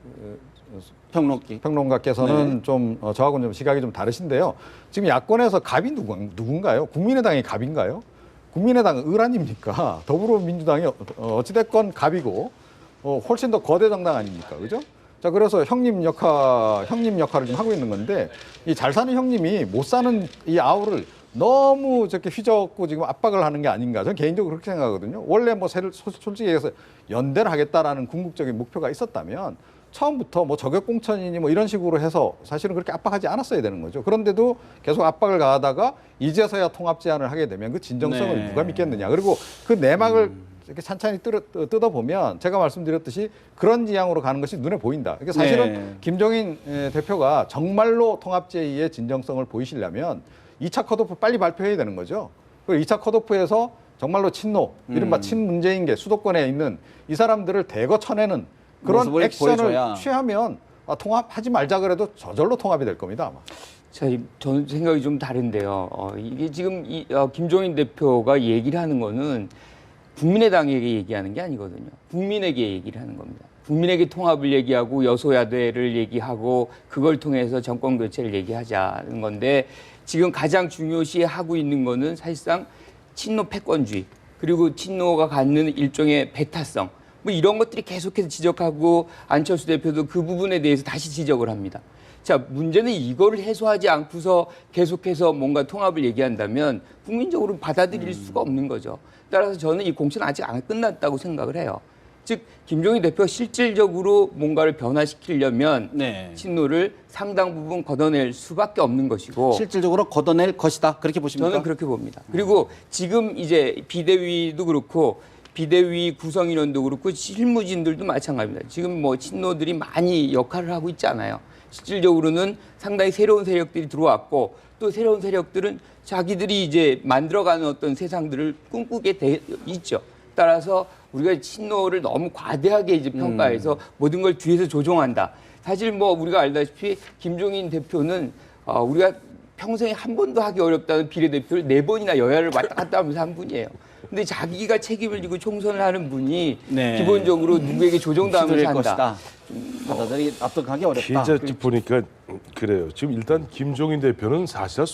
평론가께서는 네. 좀 저하고는 좀 시각이 좀 다르신데요. 지금 야권에서 갑이 누군가요? 국민의당이 갑인가요? 국민의당은 을 아닙니까? 더불어민주당이 어찌됐건 갑이고 훨씬 더 거대 정당 아닙니까? 그죠? 자, 그래서 형님 역할을 좀 하고 있는 건데 이 잘 사는 형님이 못 사는 이 아우를 너무 저렇게 휘젓고 지금 압박을 하는 게 아닌가. 저는 개인적으로 그렇게 생각하거든요. 원래 뭐 솔직히 얘기해서 연대를 하겠다라는 궁극적인 목표가 있었다면 처음부터 뭐 저격공천이니 뭐 이런 식으로 해서 사실은 그렇게 압박하지 않았어야 되는 거죠. 그런데도 계속 압박을 가하다가 이제서야 통합 제안을 하게 되면 그 진정성을 네. 누가 믿겠느냐. 그리고 그 내막을 이렇게 찬찬히 뜯어보면 제가 말씀드렸듯이 그런 지향으로 가는 것이 눈에 보인다. 그러니까 사실은 네. 김종인 대표가 정말로 통합 제의의 진정성을 보이시려면 2차 컷오프 빨리 발표해야 되는 거죠. 그리고 2차 컷오프에서 정말로 친노, 이른바 친문재인계 수도권에 있는 이 사람들을 대거 쳐내는 그런 모습을 액션을 보여줘야. 취하면 통합하지 말자 그래도 저절로 통합이 될 겁니다. 아마. 자, 저는 생각이 좀 다른데요. 이게 지금 김종인 대표가 얘기를 하는 거는 국민의당에게 얘기하는 게 아니거든요. 국민에게 얘기를 하는 겁니다. 국민에게 통합을 얘기하고 여소야대를 얘기하고 그걸 통해서 정권 교체를 얘기하자는 건데 지금 가장 중요시하고 있는 거는 사실상 친노 패권주의 그리고 친노가 갖는 일종의 배타성 뭐 이런 것들이 계속해서 지적하고 안철수 대표도 그 부분에 대해서 다시 지적을 합니다. 자, 문제는 이거를 해소하지 않고서 계속해서 뭔가 통합을 얘기한다면 국민적으로 받아들일 수가 없는 거죠. 따라서 저는 이 공천은 아직 안 끝났다고 생각을 해요. 즉 김종인 대표가 실질적으로 뭔가를 변화시키려면 네. 친노를 상당 부분 걷어낼 수밖에 없는 것이고 실질적으로 걷어낼 것이다 그렇게 보십니까? 저는 그렇게 봅니다. 그리고 지금 이제 비대위도 그렇고 비대위 구성인원도 그렇고 실무진들도 마찬가지입니다. 지금 뭐 친노들이 많이 역할을 하고 있잖아요. 실질적으로는 상당히 새로운 세력들이 들어왔고 또 새로운 세력들은 자기들이 이제 만들어가는 어떤 세상들을 꿈꾸게 돼 있죠. 따라서 우리가 친노를 너무 과대하게 이제 평가해서 모든 걸 뒤에서 조종한다. 사실 뭐 우리가 알다시피 김종인 대표는 우리가 평생에 한 번도 하기 어렵다는 비례대표를 4번이나 여야를 왔다 갔다 하면서 한 분이에요. 근데 자기가 책임을 지고 총선을 하는 분이 네. 기본적으로 누구에게 조종당하면서 휘둘릴 한다. 것이다. 받아들이기 납득하기 어렵다. 진짜 보니까 그래요. 지금 일단 김종인 대표는 사실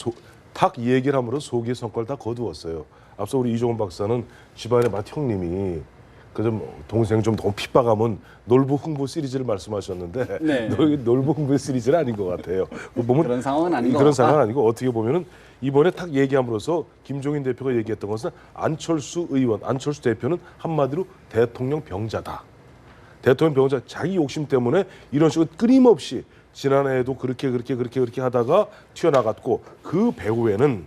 탁 얘기를 함으로 속의 성과를 다 거두었어요. 앞서 우리 이종훈 박사는 집안의 맏 형님이 그 동생 좀 너무 핍박하면 놀부 흥부 시리즈를 말씀하셨는데 네. 놀부 흥부 시리즈는 아닌 것 같아요. 보면 그런 상황은 아닌 것 그런 같다. 상황은 아니고 어떻게 보면은 이번에 탁 얘기함으로써 김종인 대표가 얘기했던 것은 안철수 의원, 안철수 대표는 한마디로 대통령 병자다. 대통령 병자 자기 욕심 때문에 이런 식으로 끊임없이 지난해에도 그렇게 하다가 튀어나갔고 그 배후에는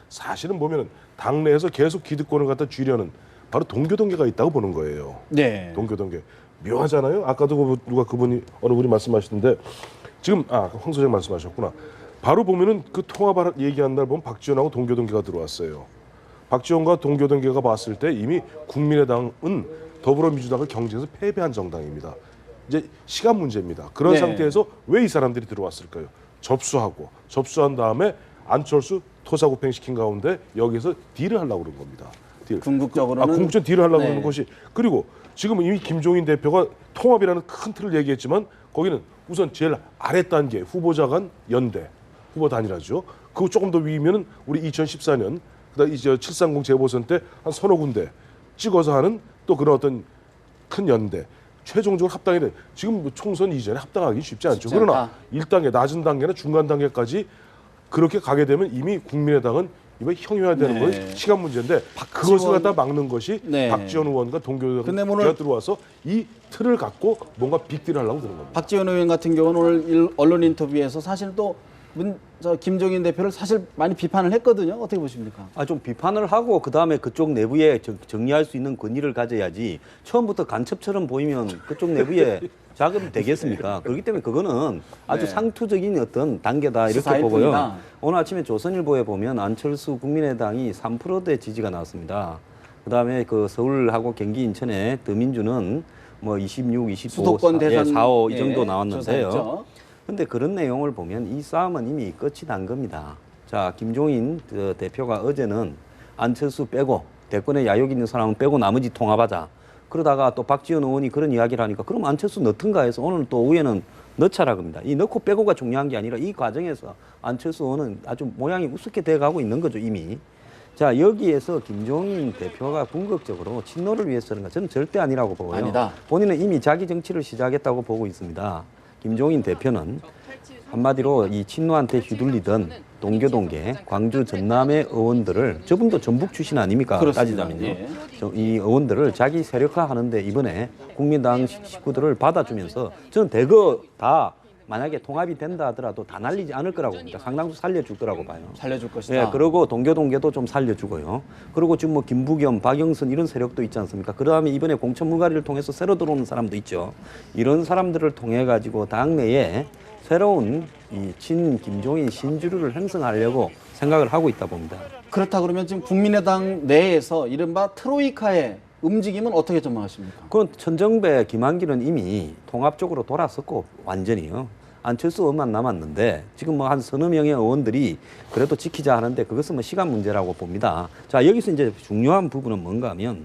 사실은 보면은 당내에서 계속 기득권을 갖다 쥐려는 바로 동교동계가 있다고 보는 거예요. 네. 동교동계 묘하잖아요. 아까도 누가 어느 분이 말씀하시는데 지금 황 소장 말씀하셨구나. 바로 보면은 그 통합을 얘기한 날 보면 박지원하고 동교동계가 들어왔어요. 박지원과 동교동계가 봤을 때 이미 국민의당은 더불어민주당을 경쟁에서 패배한 정당입니다. 이제 시간 문제입니다. 그런 네. 상태에서 왜 이 사람들이 들어왔을까요? 접수한 다음에 안철수 토사구팽 시킨 가운데 여기서 딜을 하려고 그런 겁니다. 딜. 궁극적으로는 궁극적 딜을 하려고 네. 하는 것이 그리고 지금 이미 김종인 대표가 통합이라는 큰 틀을 얘기했지만 거기는 우선 제일 아래 단계 후보자 간 연대 후보 단일화죠. 그거 조금 더 위면은 우리 2014년 그다음 이제 730 재보선 때 한 서너 군데 찍어서 하는 또 그런 어떤 큰 연대 최종적으로 합당이 돼. 지금 뭐 총선 이전에 합당하기 쉽지 않죠. 쉽지 그러나 않다. 1단계 낮은 단계나 중간 단계까지 그렇게 가게 되면 이미 국민의당은 이번 형용화되는 건 시간 문제인데 그것을 갖다 막는 것이 네. 박지원 의원과 근데 오늘 동교가 들어와서 이 틀을 갖고 뭔가 빅딜을 하려고 드는 겁니다. 박지원 의원 같은 경우는 오늘 언론 인터뷰에서 사실 또 김종인 대표를 사실 많이 비판을 했거든요. 어떻게 보십니까? 좀 비판을 하고 그다음에 그쪽 내부에 정리할 수 있는 권위를 가져야지 처음부터 간첩처럼 보이면 그쪽 내부에 자금이 되겠습니까? 그렇기 때문에 그거는 아주 네. 상투적인 어떤 단계다 이렇게 수사일 보고요. 뿐이다. 오늘 아침에 조선일보에 보면 안철수 국민의당이 3%대 지지가 나왔습니다. 그다음에 그 서울하고 경기 인천에 더민주는 뭐 26, 25, 수도권 대선 4, 5 이 예, 정도 나왔는데요. 조사했죠. 근데 그런 내용을 보면 이 싸움은 이미 끝이 난 겁니다. 자, 김종인 대표가 어제는 안철수 빼고 대권에 야욕 있는 사람은 빼고 나머지 통합하자. 그러다가 또 박지원 의원이 그런 이야기를 하니까 그럼 안철수 넣든가 해서 오늘 또 오후에는 넣자라 겁니다. 이 넣고 빼고가 중요한 게 아니라 이 과정에서 안철수 의원은 아주 모양이 우습게 돼가고 있는 거죠, 이미. 자, 여기에서 김종인 대표가 궁극적으로 친노를 위해서는가 저는 절대 아니라고 보고요. 아니다. 본인은 이미 자기 정치를 시작했다고 보고 있습니다. 김종인 대표는 한마디로 이 친노한테 휘둘리던 동교동계, 광주 전남의 의원들을 저분도 전북 출신 아닙니까? 그렇습니다. 따지자면요. 예. 이 의원들을 자기 세력화하는데 이번에 국민당 식구들을 받아주면서 저는 대거 다 만약에 통합이 된다 하더라도 다 날리지 않을 거라고 봅니다. 상당수 살려줄 거라고 봐요. 살려줄 것이다. 예, 그리고 동교동계도 좀 살려주고요. 그리고 지금 뭐 김부겸, 박영선 이런 세력도 있지 않습니까? 그다음에 이번에 공천 물갈이를 통해서 새로 들어오는 사람도 있죠. 이런 사람들을 통해 가지고 당내에 새로운 이 친 김종인 신주류를 형성하려고 생각을 하고 있다 봅니다. 그렇다 그러면 지금 국민의당 내에서 이른바 트로이카의 움직임은 어떻게 전망하십니까? 그건 천정배, 김한길은 이미 통합적으로 돌아섰고 완전히요. 안철수 의원만 남았는데 지금 뭐 한 서너 명의 의원들이 그래도 지키자 하는데 그것은 뭐 시간 문제라고 봅니다. 자, 여기서 이제 중요한 부분은 뭔가 하면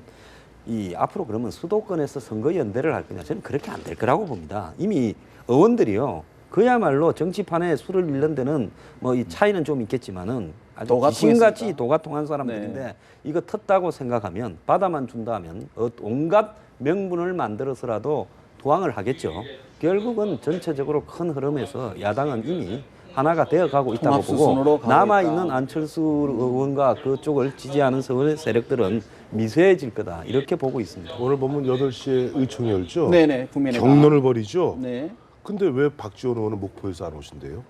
이 앞으로 그러면 수도권에서 선거 연대를 할 거냐? 저는 그렇게 안 될 거라고 봅니다. 이미 의원들이요. 그야말로 정치판에 수를 잃는 데는 뭐 이 차이는 좀 있겠지만은 아주 도가 귀신같이 통했으니까. 도가 통한 사람들인데 네. 이거 텄다고 생각하면 받아만 준다면 온갖 명분을 만들어서라도 도항을 하겠죠. 결국은 전체적으로 큰 흐름에서 야당은 이미 하나가 되어가고 있다고 통합 수순으로 보고 가고 남아있는 있다. 안철수 의원과 그쪽을 지지하는 서울 세력들은 미세해질 거다 이렇게 보고 있습니다. 오늘 보면 8시에 의총이 열죠. 네네, 국민의당. 경론을 벌이죠. 네. 근데 왜 박지원 의원은 목포에서 안 오신대요?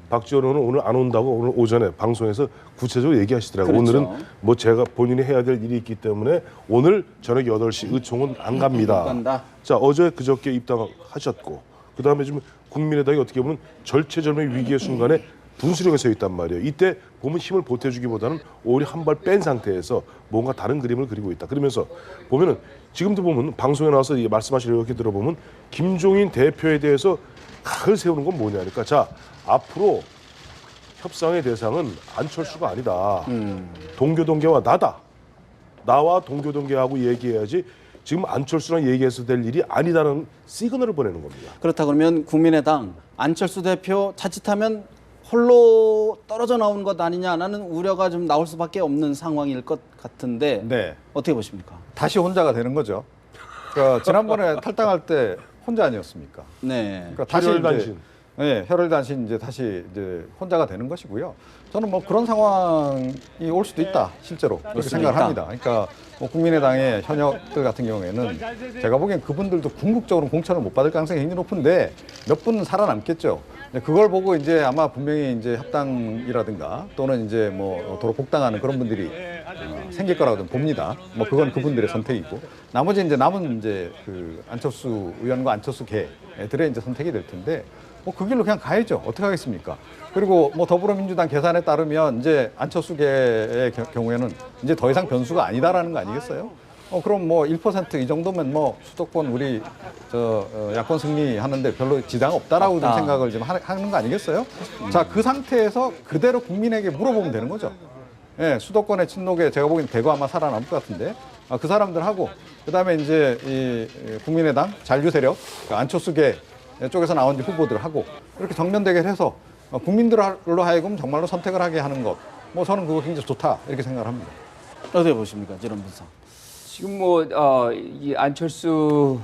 박지원 의원은 오늘 안 온다고 오늘 오전에 방송에서 구체적으로 얘기하시더라고요. 그렇죠. 오늘은 뭐 제가 본인이 해야 될 일이 있기 때문에 오늘 저녁 8시 의총은 안 갑니다. 못 간다. 자, 어제 그저께 입당하셨고 그다음에 지금 국민의당이 어떻게 보면 절체절명의 위기의 순간에 분수령에 서 있단 말이에요. 이때 보면 힘을 보태주기보다는 오히려 한 발 뺀 상태에서 뭔가 다른 그림을 그리고 있다. 그러면서 보면은 지금도 보면 방송에 나와서 말씀하시려고 이렇게 들어보면 김종인 대표에 대해서 각을 세우는 건 뭐냐니까 자 앞으로 협상의 대상은 안철수가 아니다. 동교동계와 나다. 나와 동교동계하고 얘기해야지 지금 안철수랑 얘기해서 될 일이 아니다는 시그널을 보내는 겁니다. 그렇다 그러면 국민의당 안철수 대표 자칫하면 홀로 떨어져 나온 것 아니냐라는 우려가 좀 나올 수밖에 없는 상황일 것 같은데 네. 어떻게 보십니까? 다시 혼자가 되는 거죠. 그러니까 지난번에 탈당할 때 혼자 아니었습니까? 네. 그러니까 다시 혈혈단신. 이제, 네, 혈혈단신 이제 다시 이제 혼자가 되는 것이고요. 저는 뭐 그런 상황이 올 수도 있다 실제로 그렇게 생각을 합니다. 그러니까 뭐 국민의당의 현역들 같은 경우에는 제가 보기엔 그분들도 궁극적으로 공천을 못 받을 가능성이 굉장히 높은데 몇 분은 살아남겠죠. 그걸 보고 이제 아마 분명히 이제 합당이라든가 또는 이제 뭐 도로 복당하는 그런 분들이 생길 거라고 좀 봅니다. 뭐 그건 그분들의 선택이고 나머지 이제 남은 이제 그 안철수 의원과 안철수 계들의 이제 선택이 될 텐데 뭐 그 길로 그냥 가야죠. 어떻게 하겠습니까? 그리고 뭐 더불어민주당 계산에 따르면 이제 안철수 계의 경우에는 이제 더 이상 변수가 아니다라는 거 아니겠어요? 그럼 뭐 1% 이 정도면 뭐 수도권 우리 야권 승리하는데 별로 지장 없다라고 좀 생각을 좀 하는 거 아니겠어요? 자, 그 상태에서 그대로 국민에게 물어보면 되는 거죠. 예, 수도권의 친노계 제가 보기엔 대거 아마 살아남을 것 같은데 그 사람들하고 그다음에 이제 이 국민의당 잔류 세력 그러니까 안철수계 쪽에서 나온 후보들하고 이렇게 정면 대결해서 국민들로 하여금 정말로 선택을 하게 하는 것, 뭐 저는 그거 굉장히 좋다 이렇게 생각을 합니다. 어떻게 보십니까, 이런 분석? 지금 이 안철수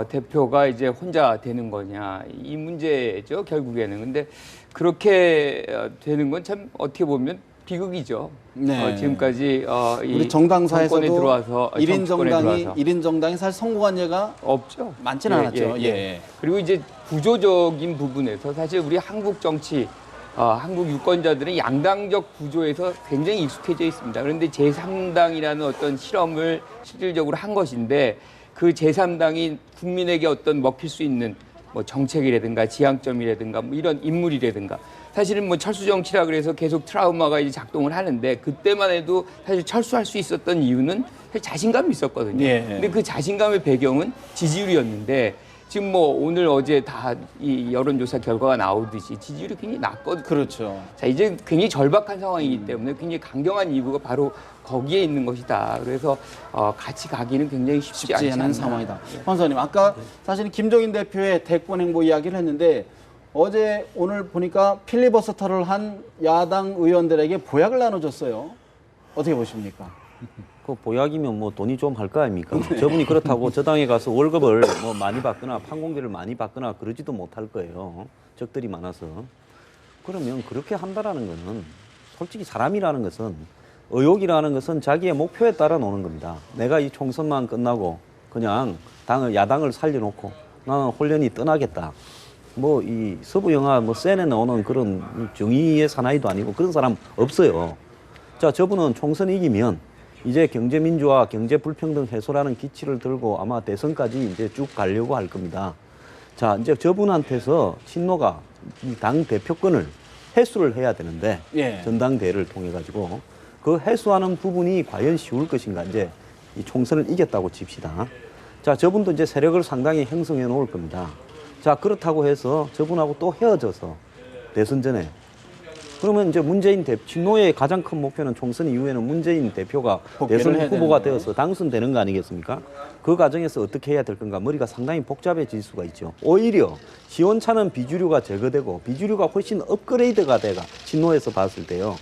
대표가 이제 혼자 되는 거냐 이 문제죠 결국에는. 근데 그렇게 되는 건 참 어떻게 보면 비극이죠. 네. 지금까지 이 우리 정당사에서도 정권에 들어와서 1인 정당이 사실 성공한 예가 없죠. 많지는 않았죠. 예. 그리고 이제 구조적인 부분에서 사실 우리 한국 정치, 한국 유권자들은 양당적 구조에서 굉장히 익숙해져 있습니다. 그런데 제3당이라는 어떤 실험을 실질적으로 한 것인데 그 제3당이 국민에게 어떤 먹힐 수 있는 뭐 정책이라든가 지향점이라든가 뭐 이런 인물이라든가 사실은 뭐 철수 정치라 그래서 계속 트라우마가 이제 작동을 하는데 그때만 해도 사실 철수할 수 있었던 이유는 사실 자신감이 있었거든요. 예. 근데 그 자신감의 배경은 지지율이었는데 지금 뭐 오늘 어제 다 이 여론조사 결과가 나오듯이 지지율이 굉장히 낮거든요. 그렇죠. 자, 이제 굉장히 절박한 상황이기 때문에 굉장히 강경한 이유가 바로 거기에 있는 것이다. 그래서 같이 가기는 굉장히 쉽지 않지 않은 않나. 상황이다. 황 선생님, 아까 사실 김종인 대표의 대권 행보 이야기를 했는데 어제 오늘 보니까 필리버스터를 한 야당 의원들에게 보약을 나눠줬어요. 어떻게 보십니까? 그 보약이면 뭐 돈이 좀 할 거 아닙니까? 저분이 그렇다고 저 당에 가서 월급을 뭐 많이 받거나 판공비를 많이 받거나 그러지도 못할 거예요. 적들이 많아서. 그러면 그렇게 한다라는 거는 솔직히 사람이라는 것은 의욕이라는 것은 자기의 목표에 따라 노는 겁니다. 내가 이 총선만 끝나고 그냥 야당을 살려놓고 나는 홀연히 떠나겠다. 뭐 이 서부 영화 뭐 센에 나오는 그런 정의의 사나이도 아니고 그런 사람 없어요. 자, 저분은 총선 이기면 이제 경제민주화, 경제불평등 해소라는 기치를 들고 아마 대선까지 이제 쭉 가려고 할 겁니다. 자, 이제 저분한테서 친노가 이 당 대표권을 회수를 해야 되는데 예. 전당대회를 통해 가지고 그 회수하는 부분이 과연 쉬울 것인가. 이제 이 총선을 이겼다고 칩시다. 자, 저분도 이제 세력을 상당히 형성해 놓을 겁니다. 자, 그렇다고 해서 저분하고 또 헤어져서 대선 전에 그러면 이제 친노의 가장 큰 목표는 총선 이후에는 문재인 대표가 대선 후보가 되어서 당선되는 거 아니겠습니까? 그 과정에서 어떻게 해야 될 건가? 머리가 상당히 복잡해질 수가 있죠. 오히려 시원찮은 비주류가 제거되고 비주류가 훨씬 업그레이드가 돼가 친노에서 봤을 때요.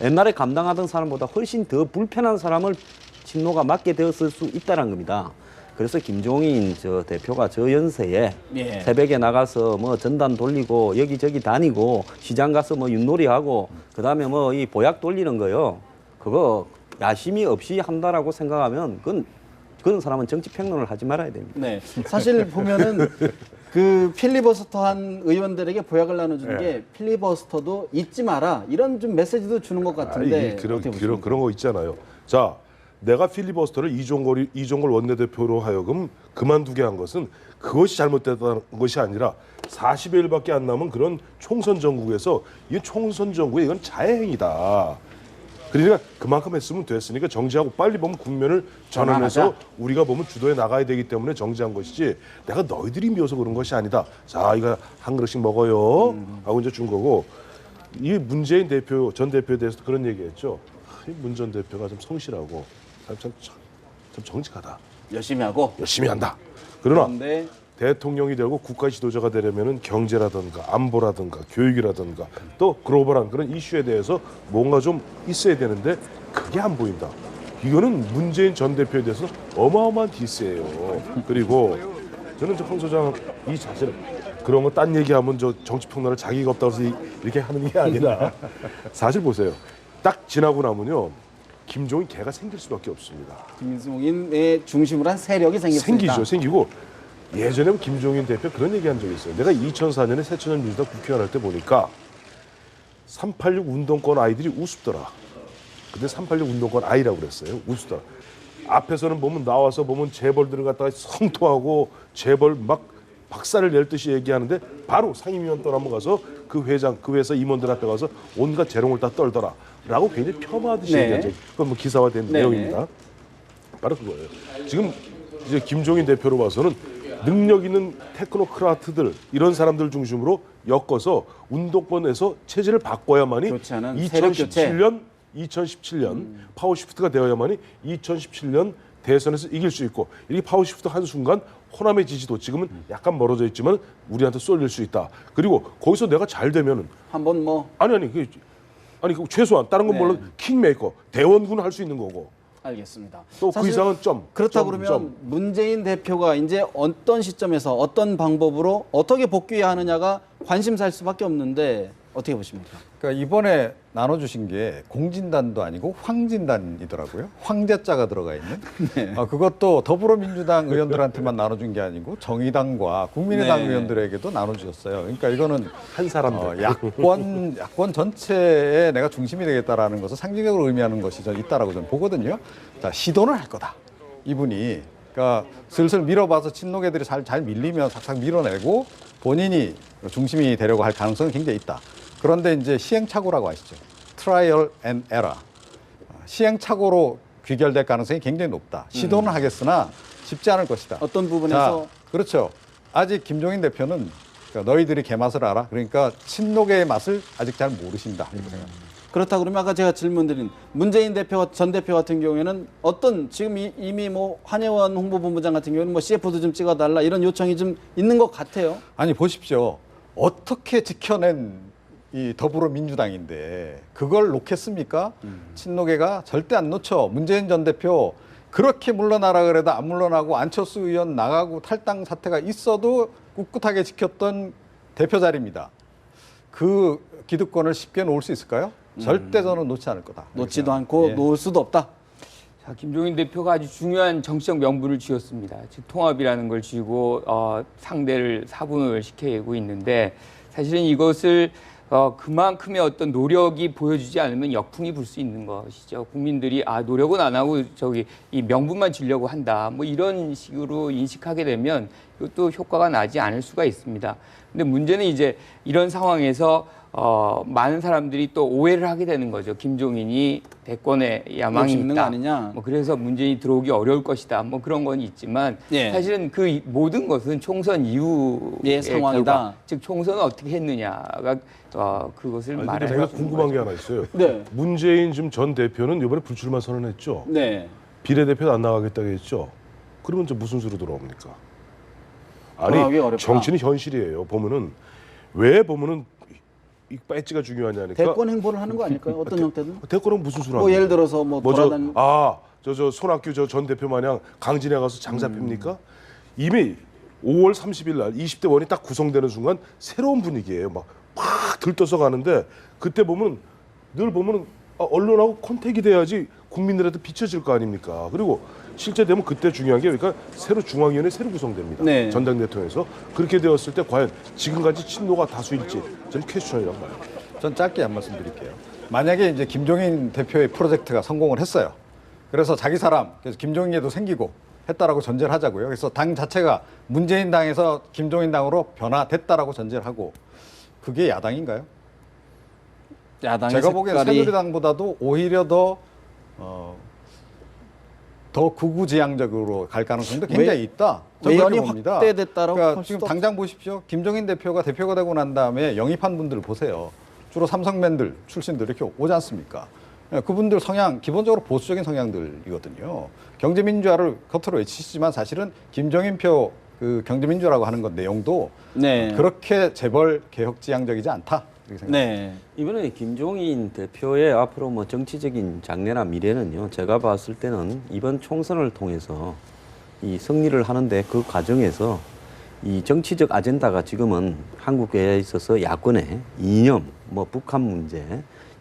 옛날에 감당하던 사람보다 훨씬 더 불편한 사람을 친노가 맡게 되었을 수 있다는 겁니다. 그래서 김종인 대표가 저 연세에 예. 새벽에 나가서 뭐 전단 돌리고 여기저기 다니고 시장 가서 뭐 윷놀이하고 그다음에 뭐 이 보약 돌리는 거요. 그거 야심이 없이 한다라고 생각하면 그런 사람은 정치 평론을 하지 말아야 됩니다. 네. 사실 보면은 그 필리버스터 한 의원들에게 보약을 나눠주는 게 필리버스터도 잊지 마라 이런 좀 메시지도 주는 것 같은데 그런 거 있잖아요. 자, 내가 필리버스터를 이종걸 원내대표로 하여금 그만두게 한 것은 그것이 잘못됐다는 것이 아니라 40여일밖에 안 남은 그런 총선 전국에서 이 총선 전국에 이건 자해행위다. 그러니까 그만큼 했으면 됐으니까 정지하고 빨리 보면 국면을 전환해서 우리가 보면 주도에 나가야 되기 때문에 정지한 것이지 내가 너희들이 미워서 그런 것이 아니다. 자, 이거 한 그릇씩 먹어요 하고 이제 준 거고 이 문재인 전 대표에 대해서도 그런 얘기했죠. 문 전 대표가 좀 성실하고 참 정직하다. 열심히 하고 열심히 한다. 그러나 그런데 대통령이 되고 국가 지도자가 되려면은 경제라든가 안보라든가 교육이라든가 또 글로벌한 그런 이슈에 대해서 뭔가 좀 있어야 되는데 그게 안 보인다. 이거는 문재인 전 대표에 대해서 어마어마한 디스예요. 그리고 저는 황 소장 이 자세를 그런 거 딴 얘기하면 저 정치 평론을 자기가 없다고 해서 이렇게 하는 게 아니라 사실 보세요. 딱 지나고 나면요. 김종인 개가 생길 수밖에 없습니다. 김종인의 중심으로 한 세력이 생기죠. 생기고 예전에 김종인 대표 그런 얘기한 적이 있어요. 내가 2004년에 새천년 민주당 국회의원 할 때 보니까 386 운동권 아이들이 우습더라. 근데 386 운동권 아이라고 그랬어요. 우습더라. 앞에서는 보면 나와서 보면 재벌들을 갖다가 성토하고 재벌 막 박살을 낼 듯이 얘기하는데 바로 상임위원 떠나면 가서 그 회사 임원들 앞에 가서 온갖 재롱을 다 떨더라. 라고 굉장히 폄하하듯이 얘기한 적이 그건 뭐 기사화된 내용입니다. 바로 그거예요. 지금 이제 김종인 대표로 봐서는 능력 있는 테크노크라트들 이런 사람들 중심으로 엮어서 운동권에서 체제를 바꿔야만이 2017년 2017년 파워시프트가 되어야만이 2017년 대선에서 이길 수 있고 이렇게 파워시프트 한 순간 호남의 지지도 지금은 약간 멀어져 있지만 우리한테 쏠릴 수 있다. 그리고 거기서 내가 잘 되면은 한번 뭐 아니 그 최소한 다른 건 네. 물론 킹메이커 대원군 할 수 있는 거고 알겠습니다. 또 그 사실 이상은 점. 그렇다 점, 그러면 점. 문재인 대표가 이제 어떤 시점에서 어떤 방법으로 어떻게 복귀해야 하느냐가 관심사일 수밖에 없는데 어떻게 보십니까? 그러니까 이번에 나눠주신 게 공진단도 아니고 황진단이더라고요. 황제자가 들어가 있는. 네. 그것도 더불어민주당 의원들한테만 나눠준 게 아니고 정의당과 국민의당 네. 의원들에게도 나눠주셨어요. 그러니까 이거는 한 사람들. 야권 전체에 내가 중심이 되겠다라는 것을 상징적으로 의미하는 것이 저는 있다라고 저는 보거든요. 자, 시도는 할 거다. 이분이 그러니까 슬슬 밀어봐서 친노계들이 잘 밀리면 싹싹 밀어내고 본인이 중심이 되려고 할 가능성은 굉장히 있다. 그런데 이제 시행착오라고 아시죠? 트라이얼 앤 에러. 시행착오로 귀결될 가능성이 굉장히 높다. 시도는 하겠으나 쉽지 않을 것이다. 어떤 부분에서 자, 그렇죠. 아직 김종인 대표는 그러니까 너희들이 개맛을 알아. 그러니까 친노계의 맛을 아직 잘 모르신다. 이렇게 생각합니다. 그렇다 그러면 아까 제가 질문드린 문재인 대표 전 대표 같은 경우에는 어떤 지금 이미 뭐 한혜원 홍보본부장 같은 경우는 뭐 CF도 좀 찍어달라 이런 요청이 좀 있는 것 같아요. 아니 보십시오. 어떻게 지켜낸 이 더불어민주당인데 그걸 놓겠습니까? 친노계가 절대 안 놓쳐. 문재인 전 대표 그렇게 물러나라 그래도 안 물러나고 안철수 의원 나가고 탈당 사태가 있어도 꿋꿋하게 지켰던 대표 자리입니다. 그 기득권을 쉽게 놓을 수 있을까요? 절대 저는 놓지 않을 거다. 놓지도 않고 예. 놓을 수도 없다. 자, 김종인 대표가 아주 중요한 정치적 명분을 쥐었습니다. 즉 통합이라는 걸 쥐고 상대를 사분을 시켜내고 있는데 사실은 이것을 그만큼의 어떤 노력이 보여주지 않으면 역풍이 불 수 있는 것이죠. 국민들이 노력은 안 하고 이 명분만 주려고 한다. 뭐 이런 식으로 인식하게 되면 이것도 효과가 나지 않을 수가 있습니다. 근데 문제는 이제 이런 상황에서 많은 사람들이 또 오해를 하게 되는 거죠. 김종인이 대권에 야망이 있는 거 있다. 아니냐. 뭐 그래서 문재인이 들어오기 어려울 것이다. 뭐 그런 건 있지만 예. 사실은 그 모든 것은 총선 이후의 예, 상황이다. 결과, 즉 총선을 어떻게 했느냐가 그것을 아니, 근데 말할 제가 수 있는 궁금한 게 거죠. 하나 있어요. 네. 문재인 지금 전 대표는 이번에 불출마 선언했죠. 네. 비례대표 안 나가겠다고 했죠. 그러면 저 무슨 수로 돌아옵니까? 돌아오기 아니 어렵다. 정치는 현실이에요. 보면은 왜 보면은 이 배지가 중요하냐니까. 대권 행보를 하는 거 아닐까요? 어떤 형태든. 대권은 무슨 수로 뭐 합니까? 예를 들어서 뭐 돌아다니. 저 손학규 전 대표 마냥 강진에 가서 장사 핍니까? 이미 5월 30일 날 20대 원이 딱 구성되는 순간 새로운 분위기예요. 막 들떠서 가는데 그때 보면 늘 보면 언론하고 컨택이 돼야지 국민들한테 비춰질 거 아닙니까? 그리고 실제 되면 그때 중요한 게 그러니까 중앙위원회 새로 구성됩니다. 네. 전당대 통해서 그렇게 되었을 때 과연 지금까지 친노가 다수일지 저는 퀘스천이라고 봐요. 전 짧게 한 말씀 드릴게요. 만약에 이제 김종인 대표의 프로젝트가 성공을 했어요. 그래서 자기 사람, 그래서 김종인에도 생기고 했다라고 전제를 하자고요. 그래서 당 자체가 문재인 당에서 김종인 당으로 변화됐다라고 전제를 하고 그게 야당인가요? 야당의 제가 보기엔 색깔이 새누리당보다도 오히려 더 구구지향적으로 갈 가능성도 굉장히 있다. 저는 외연이 그렇게 봅니다. 확대됐다라고 그러니까 할 지금 수도 당장 보십시오. 김종인 대표가 되고 난 다음에 영입한 분들 보세요. 주로 삼성맨들 출신들 이렇게 오지 않습니까? 그분들 성향 기본적으로 보수적인 성향들이거든요. 경제민주화를 겉으로 외치시지만 사실은 김종인표 그 경제민주화라고 하는 것 내용도 네. 그렇게 재벌 개혁지향적이지 않다. 이렇게 생각합니다. 네. 이번에 김종인 대표의 앞으로 뭐 정치적인 장래나 미래는요, 제가 봤을 때는 이번 총선을 통해서 이 승리를 하는데 그 과정에서 이 정치적 아젠다가 지금은 한국에 있어서 야권의 이념, 뭐 북한 문제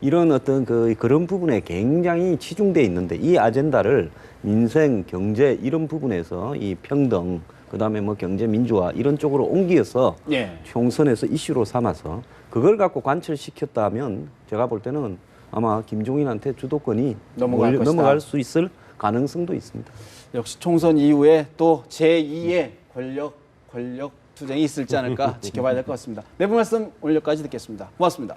이런 어떤 그런 부분에 굉장히 치중돼 있는데 이 아젠다를 민생, 경제 이런 부분에서 이 평등, 그다음에 뭐 경제 민주화 이런 쪽으로 옮겨서 예. 총선에서 이슈로 삼아서 그걸 갖고 관철시켰다면 제가 볼 때는 아마 김종인한테 주도권이 넘어갈 수 있을 가능성도 있습니다. 역시 총선 이후에 또 제2의 권력 투쟁이 있을지 않을까 지켜봐야 될 것 같습니다. 네 분 말씀 오늘 여기까지 듣겠습니다. 고맙습니다.